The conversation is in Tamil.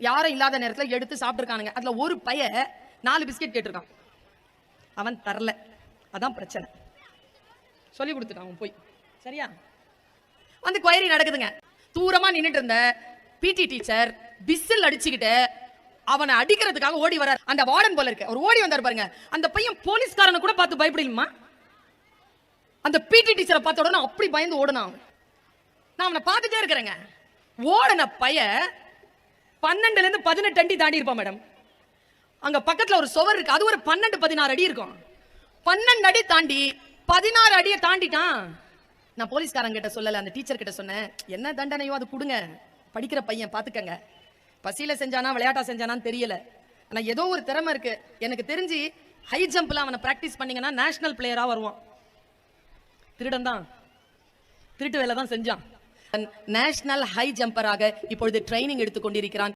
யாரும் இல்லாத நேரத்துல எடுத்து சாப்பிட்டுருக்கானுங்க. அதுல ஒரு பைய 4 பிஸ்கெட் கேட்டிருக்கான். அவன் தரல. அதான் பிரச்சனை. சொல்லி கொடுத்துட்டான் அவன் போய். சரியா? வந்து கொயரி நடக்குதுங்க. தூரமா நின்னுட்டு இருந்த பிடி டீச்சர் பிசில் அடிச்சுக்கிட்டு அவனை அடிக்கிறதுக்காக ஓடி வர அந்த வார்டன் போல இருக்கு. அவர் ஓடி வந்தார் பாருங்க. அந்த பையன் போலீஸ்காரனை கூட பார்த்து பயப்படலுமா? அந்த பிடி டீச்சரை பார்த்த உடனே அப்படி பயந்து ஓடுனான். நான் அவனை பார்த்துட்டே இருக்கிறேங்க. ஓடன பைய 12ல இருந்து 18 அடி தாண்டி இருப்பான் மேடம். அங்க பக்கத்துல ஒரு சுவர் இருக்கு. அது ஒரு 12-16 அடி இருக்கும். 12 அடி தாண்டி 16 அடியை தாண்டிட்டான். நான் போலீஸ்காரங்க கிட்ட சொல்லல, அந்த டீச்சர் கிட்ட சொன்னேன், என்ன தண்டனையோ அது கொடுங்க, படிக்கிற பையன் பாத்துக்கங்க. பசியில செஞ்சானா விளையாட்டா செஞ்சானான்னு தெரியல, ஆனா ஏதோ ஒரு திறமை இருக்கு. எனக்கு தெரிஞ்சு ஹை ஜம்ப்ல அவனை பிராக்டிஸ் பண்ணீங்கன்னா நேஷனல் பிளேயரா வருவான். திருடன் தான், திருட்டு வேலை தான் செஞ்சான். நேஷனல் ஹை ஜம்பராக இப்பொழுது ட்ரைனிங் எடுத்துக் கொண்டிருக்கிறான்.